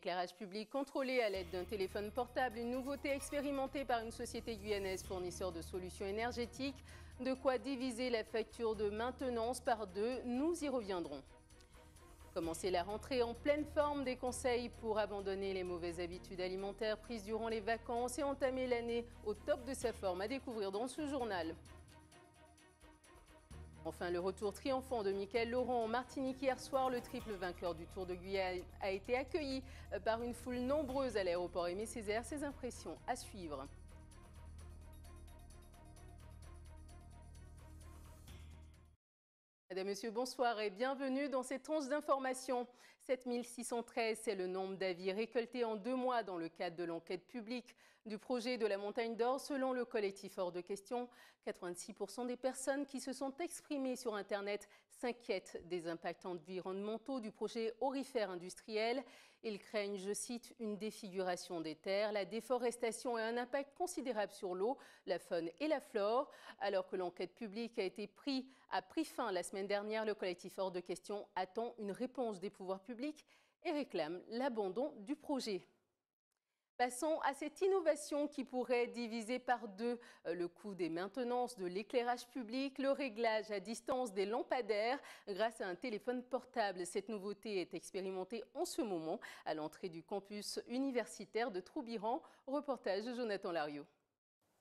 L'éclairage public contrôlé à l'aide d'un téléphone portable, une nouveauté expérimentée par une société guyanaise fournisseur de solutions énergétiques. De quoi diviser la facture de maintenance par deux, nous y reviendrons. Commencer la rentrée en pleine forme, des conseils pour abandonner les mauvaises habitudes alimentaires prises durant les vacances et entamer l'année au top de sa forme, à découvrir dans ce journal. Enfin, le retour triomphant de Mickaël Laurent en Martinique hier soir. Le triple vainqueur du Tour de Guyane a été accueilli par une foule nombreuse à l'aéroport Aimé Césaire. Ses impressions à suivre. Mesdames, Messieurs, bonsoir et bienvenue dans cette tranche d'information. 7613, c'est le nombre d'avis récoltés en 2 mois dans le cadre de l'enquête publique du projet de la Montagne d'Or. Selon le collectif Hors de Question, 86% des personnes qui se sont exprimées sur Internet s'inquiètent des impacts environnementaux du projet aurifère industriel. Ils craignent, je cite, une défiguration des terres, la déforestation et un impact considérable sur l'eau, la faune et la flore. Alors que l'enquête publique a pris fin la semaine dernière, le collectif Hors de Question attend une réponse des pouvoirs publics et réclame l'abandon du projet. Passons à cette innovation qui pourrait diviser par deux le coût des maintenances de l'éclairage public, le réglage à distance des lampadaires grâce à un téléphone portable. Cette nouveauté est expérimentée en ce moment à l'entrée du campus universitaire de Troubiran. Reportage de Jonathan Lariot.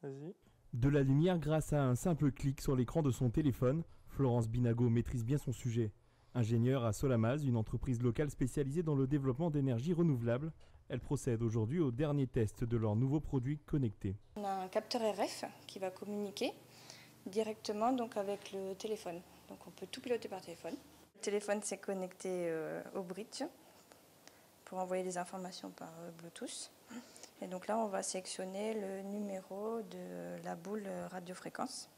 Vas-y. De la lumière grâce à un simple clic sur l'écran de son téléphone, Florence Binago maîtrise bien son sujet. Ingénieure à Solamaz, une entreprise locale spécialisée dans le développement d'énergie renouvelable, elle procède aujourd'hui au dernier test de leur nouveau produit connecté. On a un capteur RF qui va communiquer directement donc avec le téléphone. Donc on peut tout piloter par téléphone. Le téléphone s'est connecté au bridge pour envoyer des informations par Bluetooth. Et donc là on va sélectionner le numéro de la boule radiofréquence.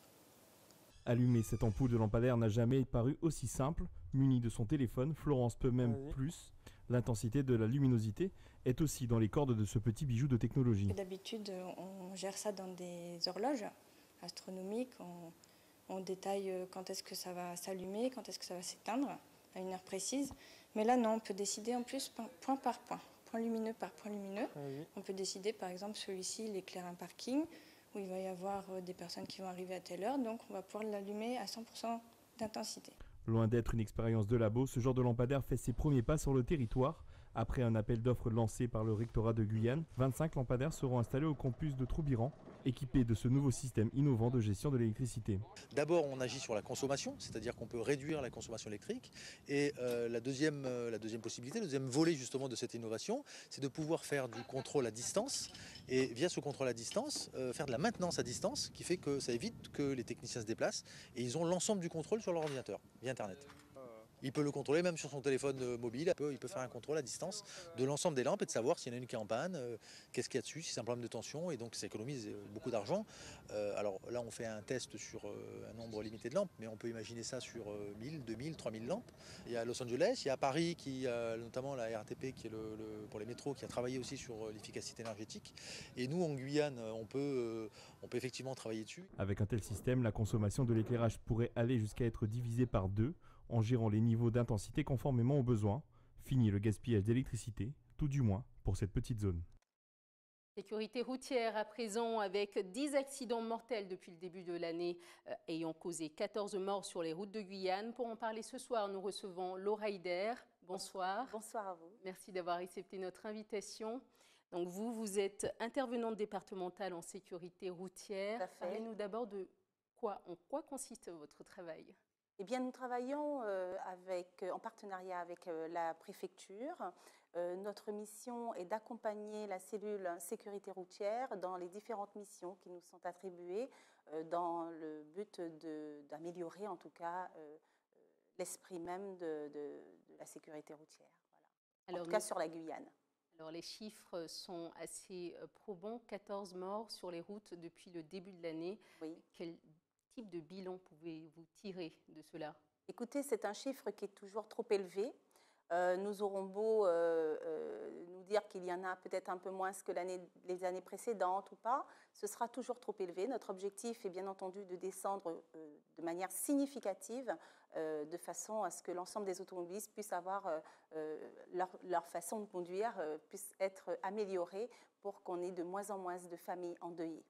Allumer cette ampoule de lampadaire n'a jamais paru aussi simple. Munie de son téléphone, Florence peut même plus. L'intensité de la luminosité est aussi dans les cordes de ce petit bijou de technologie. D'habitude, on gère ça dans des horloges astronomiques. On détaille quand est-ce que ça va s'allumer, quand est-ce que ça va s'éteindre, à une heure précise. Mais là, non, on peut décider en plus point par point, point lumineux par point lumineux. On peut décider, par exemple, celui-ci, il éclaire un parking, où il va y avoir des personnes qui vont arriver à telle heure, donc on va pouvoir l'allumer à 100% d'intensité. Loin d'être une expérience de labo, ce genre de lampadaire fait ses premiers pas sur le territoire. Après un appel d'offres lancé par le rectorat de Guyane, 25 lampadaires seront installés au campus de Troubiran, équipés de ce nouveau système innovant de gestion de l'électricité. D'abord, on agit sur la consommation, c'est-à-dire qu'on peut réduire la consommation électrique. Et la deuxième possibilité, le deuxième volet justement de cette innovation, c'est de pouvoir faire du contrôle à distance. Et via ce contrôle à distance, faire de la maintenance à distance, qui fait que ça évite que les techniciens se déplacent. Et ils ont l'ensemble du contrôle sur leur ordinateur, via Internet. Il peut le contrôler même sur son téléphone mobile, il peut faire un contrôle à distance de l'ensemble des lampes et de savoir s'il y en a une qui est en panne, qu'est-ce qu'il y a dessus, si c'est un problème de tension, et donc ça économise beaucoup d'argent. Alors là on fait un test sur un nombre limité de lampes, mais on peut imaginer ça sur 1000, 2000, 3000 lampes. Il y a Los Angeles, il y a Paris, qui a notamment la RATP qui est pour les métros, qui a travaillé aussi sur l'efficacité énergétique. Et nous en Guyane, on peut effectivement travailler dessus. Avec un tel système, la consommation de l'éclairage pourrait aller jusqu'à être divisée par deux, en gérant les niveaux d'intensité conformément aux besoins. Fini le gaspillage d'électricité, tout du moins pour cette petite zone. Sécurité routière à présent, avec 10 accidents mortels depuis le début de l'année ayant causé 14 morts sur les routes de Guyane. Pour en parler ce soir, nous recevons Laura Hyder. Bonsoir. Bonsoir à vous. Merci d'avoir accepté notre invitation. Donc vous êtes intervenante départementale en sécurité routière. Parlez-nous d'abord de en quoi consiste votre travail ? Eh bien, nous travaillons en partenariat avec la préfecture. Notre mission est d'accompagner la cellule sécurité routière dans les différentes missions qui nous sont attribuées dans le but d'améliorer en tout cas l'esprit même de la sécurité routière. Voilà. Alors, en tout cas sur la Guyane. Alors les chiffres sont assez probants, 14 morts sur les routes depuis le début de l'année. Oui. Quel type de bilan pouvez-vous tirer de cela ? Écoutez, c'est un chiffre qui est toujours trop élevé. Nous aurons beau nous dire qu'il y en a peut-être un peu moins que les années précédentes ou pas, ce sera toujours trop élevé. Notre objectif est bien entendu de descendre de manière significative, de façon à ce que l'ensemble des automobilistes puissent avoir leur façon de conduire puisse être améliorée pour qu'on ait de moins en moins de familles endeuillées.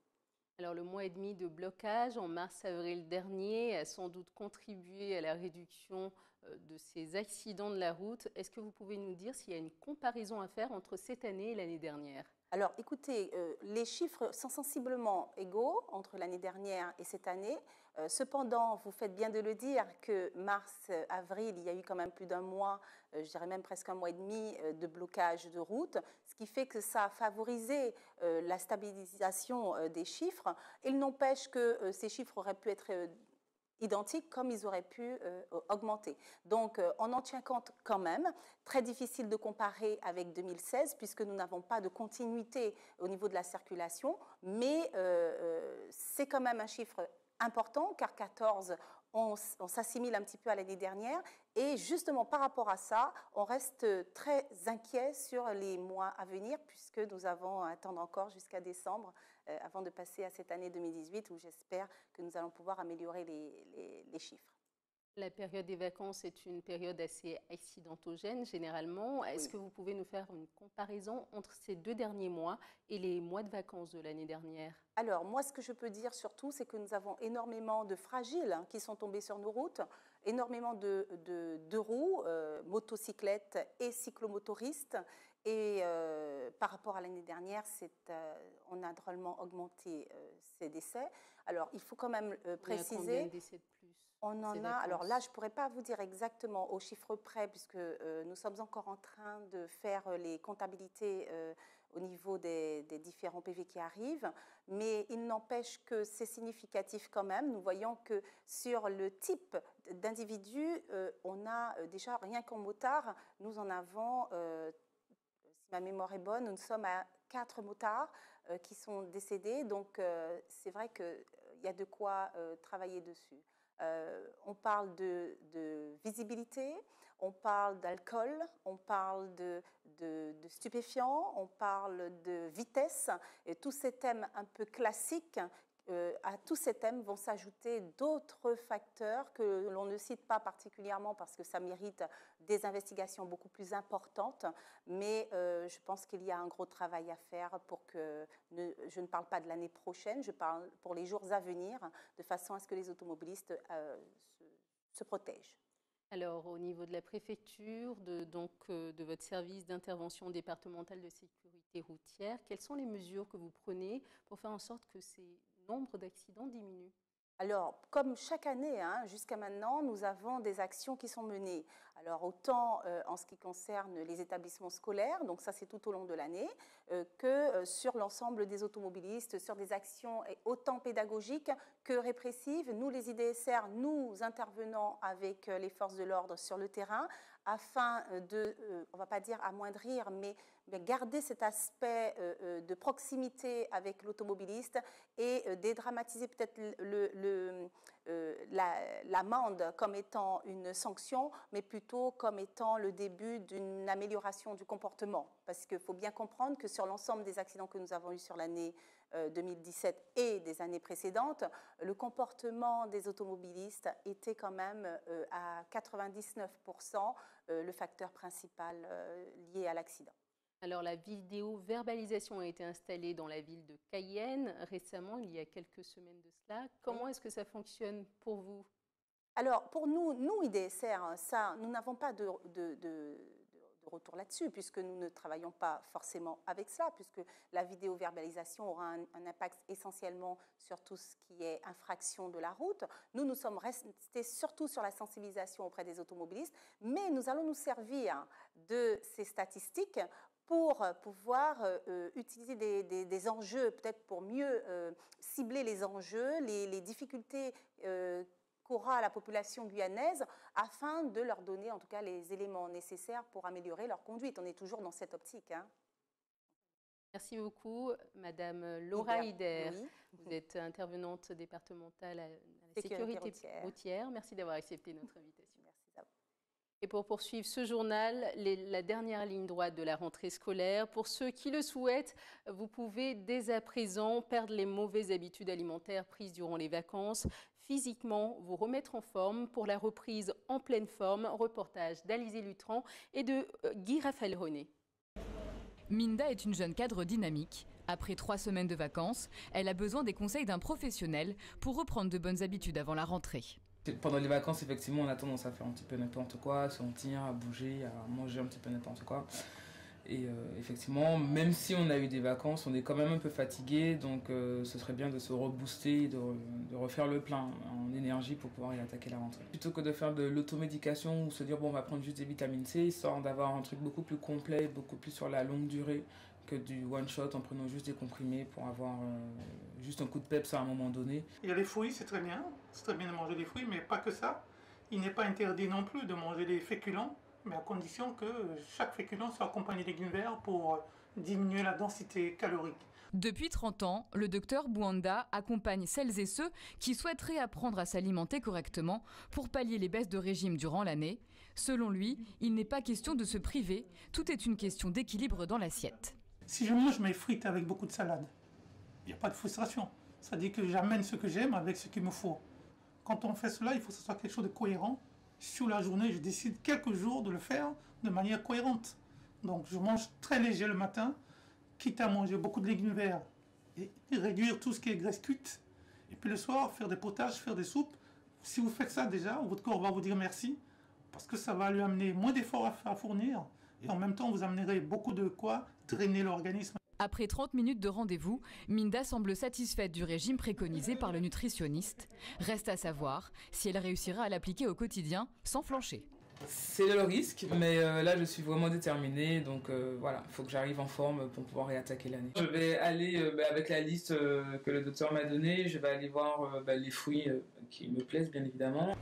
Alors, le mois et demi de blocage en mars-avril dernier a sans doute contribué à la réduction de ces accidents de la route. Est-ce que vous pouvez nous dire s'il y a une comparaison à faire entre cette année et l'année dernière? Alors, écoutez, les chiffres sont sensiblement égaux entre l'année dernière et cette année. Cependant, vous faites bien de le dire que mars-avril, il y a eu quand même plus d'un mois, je dirais même presque un mois et demi de blocage de route, ce qui fait que ça a favorisé la stabilisation des chiffres. Il n'empêche que ces chiffres auraient pu être identiques comme ils auraient pu augmenter. Donc, on en tient compte quand même. Très difficile de comparer avec 2016 puisque nous n'avons pas de continuité au niveau de la circulation, mais c'est quand même un chiffre important car 14, on s'assimile un petit peu à l'année dernière et justement par rapport à ça, on reste très inquiet sur les mois à venir puisque nous avons à attendre encore jusqu'à décembre avant de passer à cette année 2018 où j'espère que nous allons pouvoir améliorer les chiffres. La période des vacances est une période assez accidentogène généralement. Est-ce que vous pouvez nous faire une comparaison entre ces 2 derniers mois et les mois de vacances de l'année dernière? Alors, moi, ce que je peux dire surtout, c'est que nous avons énormément de fragiles qui sont tombés sur nos routes, énormément de deux roues, motocyclettes et cyclomotoristes. Et par rapport à l'année dernière, on a drôlement augmenté ces décès. Alors, il faut quand même préciser… Combien de décès de plus? On en a, alors là, je ne pourrais pas vous dire exactement au chiffre près, puisque nous sommes encore en train de faire les comptabilités au niveau des différents PV qui arrivent, mais il n'empêche que c'est significatif quand même. Nous voyons que sur le type d'individu, on a déjà, rien qu'en motard, nous en avons, si ma mémoire est bonne, nous sommes à 4 motards qui sont décédés, donc c'est vrai qu'il y a de quoi travailler dessus. On parle de visibilité, on parle d'alcool, on parle de stupéfiants, on parle de vitesse. Et tous ces thèmes un peu classiques, à tous ces thèmes vont s'ajouter d'autres facteurs que l'on ne cite pas particulièrement parce que ça mérite des investigations beaucoup plus importantes. Mais je pense qu'il y a un gros travail à faire pour que, je ne parle pas de l'année prochaine, je parle pour les jours à venir, de façon à ce que les automobilistes se protègent. Alors, au niveau de la préfecture, de votre service d'intervention départementale de sécurité routière, quelles sont les mesures que vous prenez pour faire en sorte que ces nombres d'accidents diminuent? Alors, comme chaque année, jusqu'à maintenant, nous avons des actions qui sont menées. Alors, autant en ce qui concerne les établissements scolaires, donc ça c'est tout au long de l'année, que sur l'ensemble des automobilistes, sur des actions autant pédagogiques que répressives. Nous, les IDSR, nous intervenons avec les forces de l'ordre sur le terrain afin de, on ne va pas dire amoindrir, mais garder cet aspect de proximité avec l'automobiliste et dédramatiser peut-être l'amende comme étant une sanction, mais plutôt comme étant le début d'une amélioration du comportement. Parce qu'il faut bien comprendre que sur l'ensemble des accidents que nous avons eus sur l'année 2017 et des années précédentes, le comportement des automobilistes était quand même à 99% le facteur principal lié à l'accident. Alors, la vidéo-verbalisation a été installée dans la ville de Cayenne récemment, il y a quelques semaines de cela. Comment est-ce que ça fonctionne pour vous? Alors, pour nous IDSR, ça, nous n'avons pas de retour là-dessus, puisque nous ne travaillons pas forcément avec cela, puisque la vidéo-verbalisation aura un impact essentiellement sur tout ce qui est infraction de la route. Nous sommes restés surtout sur la sensibilisation auprès des automobilistes, mais nous allons nous servir de ces statistiques pour pouvoir utiliser des enjeux, peut-être pour mieux cibler les enjeux, les difficultés qu'aura la population guyanaise, afin de leur donner en tout cas les éléments nécessaires pour améliorer leur conduite. On est toujours dans cette optique. Merci beaucoup, Madame Laura Hyder. Oui. Vous êtes intervenante départementale à la sécurité routière. Merci d'avoir accepté notre invitation. Et pour poursuivre ce journal, la dernière ligne droite de la rentrée scolaire. Pour ceux qui le souhaitent, vous pouvez dès à présent perdre les mauvaises habitudes alimentaires prises durant les vacances. Physiquement, vous remettre en forme pour la reprise en pleine forme. Reportage d'Alizé Lutran et de Guy Raphaël René. Minda est une jeune cadre dynamique. Après 3 semaines de vacances, elle a besoin des conseils d'un professionnel pour reprendre de bonnes habitudes avant la rentrée. Pendant les vacances, effectivement, on a tendance à faire un petit peu n'importe quoi, à sortir, à bouger, à manger un petit peu n'importe quoi. Et effectivement, même si on a eu des vacances, on est quand même un peu fatigué, donc ce serait bien de se rebooster, de refaire le plein en énergie pour pouvoir y attaquer la rentrée. Plutôt que de faire de l'automédication ou se dire bon, on va prendre juste des vitamines C, histoire d'avoir un truc beaucoup plus complet, beaucoup plus sur la longue durée que du one shot en prenant juste des comprimés pour avoir juste un coup de peps à un moment donné. Il y a les fruits, c'est très bien de manger des fruits, mais pas que ça. Il n'est pas interdit non plus de manger des féculents, mais à condition que chaque féculent soit accompagné de légumes verts pour diminuer la densité calorique. Depuis 30 ans, le docteur Bouanda accompagne celles et ceux qui souhaiteraient apprendre à s'alimenter correctement pour pallier les baisses de régime durant l'année. Selon lui, il n'est pas question de se priver, tout est une question d'équilibre dans l'assiette. Si je mange mes frites avec beaucoup de salade, il n'y a pas de frustration. Ça dit que j'amène ce que j'aime avec ce qu'il me faut. Quand on fait cela, il faut que ce soit quelque chose de cohérent. Sur la journée, je décide quelques jours de le faire de manière cohérente. Donc je mange très léger le matin, quitte à manger beaucoup de légumes verts et réduire tout ce qui est graisse cuite. Et puis le soir, faire des potages, faire des soupes. Si vous faites ça déjà, votre corps va vous dire merci, parce que ça va lui amener moins d'efforts à fournir. Et en même temps, vous amènerez beaucoup de quoi drainer l'organisme. Après 30 minutes de rendez-vous, Minda semble satisfaite du régime préconisé par le nutritionniste. Reste à savoir si elle réussira à l'appliquer au quotidien sans flancher. C'est le risque, mais là je suis vraiment déterminée, donc voilà, il faut que j'arrive en forme pour pouvoir réattaquer l'année. Je vais aller avec la liste que le docteur m'a donnée, je vais aller voir les fruits qui me plaisent bien évidemment.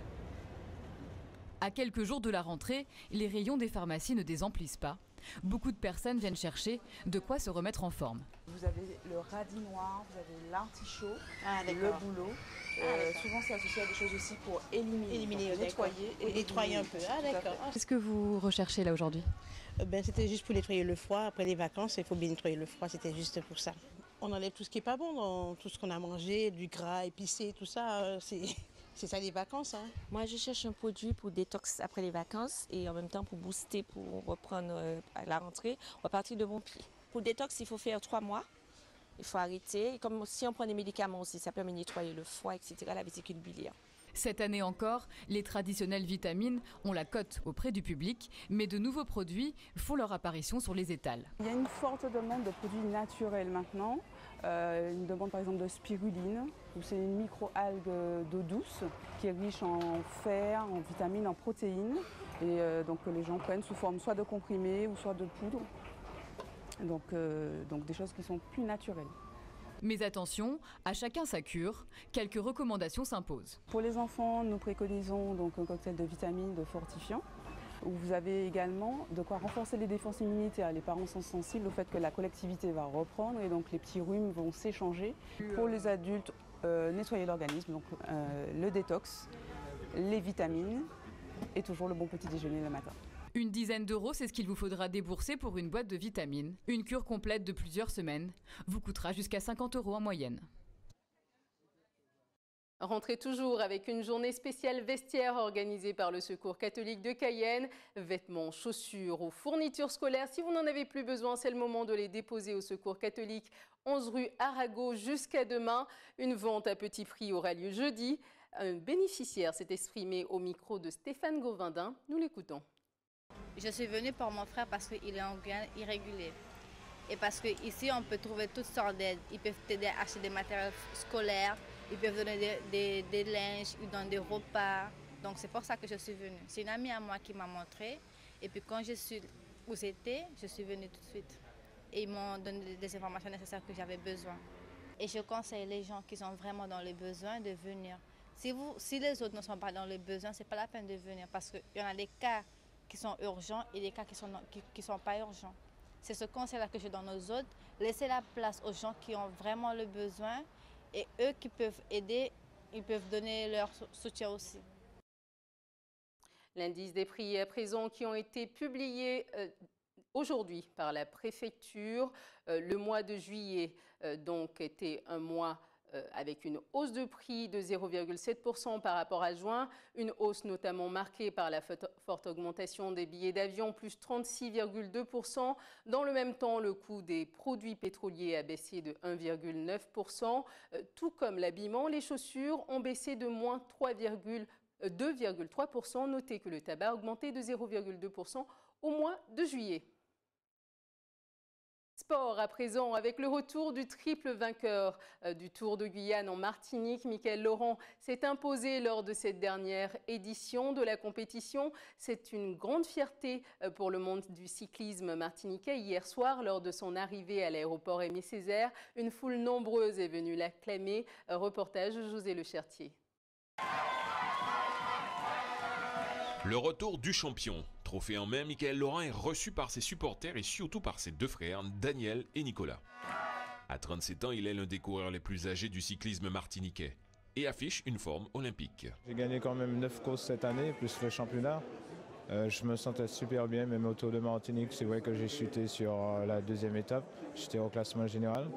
À quelques jours de la rentrée, les rayons des pharmacies ne désemplissent pas. Beaucoup de personnes viennent chercher de quoi se remettre en forme. Vous avez le radis noir, vous avez l'artichaut, le bouleau. Souvent c'est associé à des choses aussi pour éliminer, nettoyer et nettoyer un peu. Ah d'accord. Qu'est-ce que vous recherchez là aujourd'hui? C'était juste pour nettoyer le froid. Après les vacances, il faut bien nettoyer le froid, c'était juste pour ça. On enlève tout ce qui n'est pas bon, dans tout ce qu'on a mangé, du gras épicé, tout ça, c'est ça les vacances. Hein. Moi, je cherche un produit pour détox après les vacances et en même temps pour booster, pour reprendre à la rentrée, on va partir de bon pied. Pour détox, il faut faire 3 mois. Il faut arrêter. Comme si on prend des médicaments aussi, ça permet de nettoyer le foie, etc., la vésicule biliaire. Cette année encore, les traditionnelles vitamines ont la cote auprès du public, mais de nouveaux produits font leur apparition sur les étals. Il y a une forte demande de produits naturels maintenant. Une demande par exemple de spiruline, où c'est une micro-algue d'eau douce qui est riche en fer, en vitamines, en protéines. Et donc que les gens prennent sous forme soit de comprimés ou soit de poudre. Donc des choses qui sont plus naturelles. Mais attention, à chacun sa cure, quelques recommandations s'imposent. Pour les enfants, nous préconisons donc un cocktail de vitamines, de fortifiants, où vous avez également de quoi renforcer les défenses immunitaires. Les parents sont sensibles au fait que la collectivité va reprendre et donc les petits rhumes vont s'échanger. Pour les adultes, nettoyer l'organisme, donc le détox, les vitamines et toujours le bon petit déjeuner le matin. Une dizaine d'euros, c'est ce qu'il vous faudra débourser pour une boîte de vitamines. Une cure complète de plusieurs semaines vous coûtera jusqu'à 50 € en moyenne. Rentrez toujours avec une journée spéciale vestiaire organisée par le Secours catholique de Cayenne. Vêtements, chaussures ou fournitures scolaires, si vous n'en avez plus besoin, c'est le moment de les déposer au Secours catholique 11 rue Arago jusqu'à demain. Une vente à petit prix aura lieu jeudi. Un bénéficiaire s'est exprimé au micro de Stéphane Govindin. Nous l'écoutons. Je suis venue pour mon frère parce qu'il est en Guyane irrégulier. Et parce qu'ici, on peut trouver toutes sortes d'aides. Ils peuvent t'aider à acheter des matériels scolaires, ils peuvent donner des linges, ils donnent des repas. Donc c'est pour ça que je suis venue. C'est une amie à moi qui m'a montré. Et puis quand je suis où c'était, je suis venue tout de suite. Et ils m'ont donné des informations nécessaires que j'avais besoin. Et je conseille les gens qui sont vraiment dans les besoins de venir. Si les autres ne sont pas dans les besoins, ce n'est pas la peine de venir parce qu'il y en a des cas qui sont urgents et des cas qui ne sont pas urgents. C'est ce conseil-là que je donne aux autres. Laissez la place aux gens qui ont vraiment le besoin et eux qui peuvent aider, ils peuvent donner leur soutien aussi. L'indice des prix à présent qui ont été publiés aujourd'hui par la préfecture. Le mois de juillet donc était un mois avec une hausse de prix de 0,7% par rapport à juin, une hausse notamment marquée par la forte augmentation des billets d'avion, plus 36,2%. Dans le même temps, le coût des produits pétroliers a baissé de 1,9%. Tout comme l'habillement, les chaussures ont baissé de moins 2,3%. Notez que le tabac a augmenté de 0,2% au mois de juillet. Sport à présent, avec le retour du triple vainqueur du Tour de Guyane en Martinique. Mickaël Laurent s'est imposé lors de cette dernière édition de la compétition. C'est une grande fierté pour le monde du cyclisme martiniquais. Hier soir, lors de son arrivée à l'aéroport Aimé Césaire, une foule nombreuse est venue l'acclamer. Reportage de José Lechertier. Le retour du champion. Trophée en main, Mickaël Laurent est reçu par ses supporters et surtout par ses deux frères, Daniel et Nicolas. À 37 ans, il est l'un des coureurs les plus âgés du cyclisme martiniquais et affiche une forme olympique. J'ai gagné quand même 9 courses cette année, plus le championnat. Je me sentais super bien, même au Tour de Martinique, c'est vrai que j'ai chuté sur la deuxième étape. J'étais au classement général.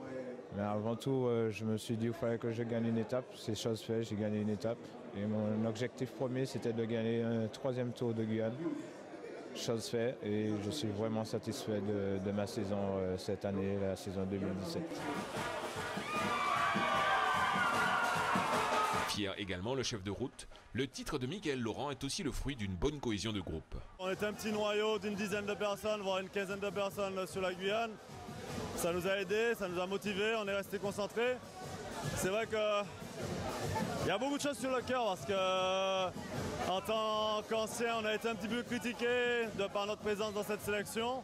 Mais avant tout, je me suis dit qu'il fallait que je gagne une étape. C'est chose faite, j'ai gagné une étape. Et mon objectif premier, c'était de gagner un 3e Tour de Guyane. Chose faite, et je suis vraiment satisfait de ma saison cette année, la saison 2017. Fier également le chef de route, le titre de Mickaël Laurent est aussi le fruit d'une bonne cohésion de groupe. On est un petit noyau d'une dizaine de personnes, voire une quinzaine de personnes sur la Guyane. Ça nous a aidés, ça nous a motivés, on est resté concentrés. C'est vrai qu'il y a beaucoup de choses sur le cœur parce que en tant qu'ancien, on a été un petit peu critiqué de par notre présence dans cette sélection.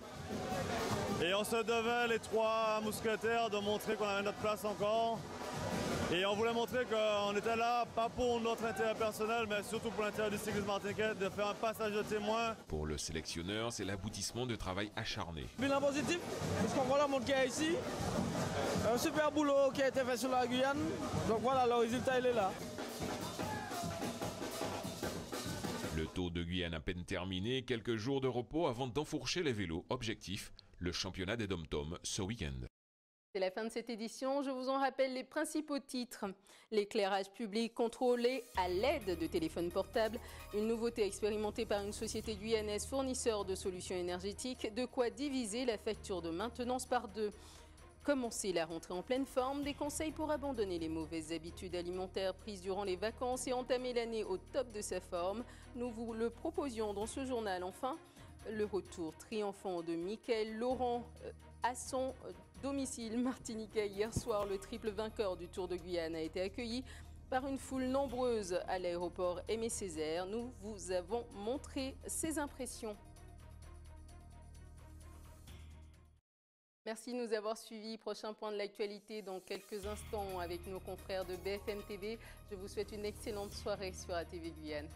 Et on se devait, les trois mousquetaires, de montrer qu'on avait notre place encore. Et on voulait montrer qu'on était là, pas pour notre intérêt personnel, mais surtout pour l'intérêt du cyclisme martiniquais, de faire un passage de témoin. Pour le sélectionneur, c'est l'aboutissement de travail acharné. Bilan positif, parce qu'on voit la monde qui est ici. Un super boulot qui a été fait sur la Guyane. Donc voilà, le résultat, il est là. Le Tour de Guyane à peine terminé, quelques jours de repos avant d'enfourcher les vélos. Objectif, le championnat des dom-tom ce week-end. C'est la fin de cette édition. Je vous en rappelle les principaux titres. L'éclairage public contrôlé à l'aide de téléphones portables. Une nouveauté expérimentée par une société guyanaise fournisseur de solutions énergétiques. De quoi diviser la facture de maintenance par deux. Commencer la rentrée en pleine forme. Des conseils pour abandonner les mauvaises habitudes alimentaires prises durant les vacances et entamer l'année au top de sa forme. Nous vous le proposions dans ce journal. Enfin, le retour triomphant de Mickaël Laurent à son domicile martiniquais. Hier soir, le triple vainqueur du Tour de Guyane a été accueilli par une foule nombreuse à l'aéroport Aimé Césaire. Nous vous avons montré ses impressions. Merci de nous avoir suivis. Prochain point de l'actualité dans quelques instants avec nos confrères de BFM TV. Je vous souhaite une excellente soirée sur ATV Guyane.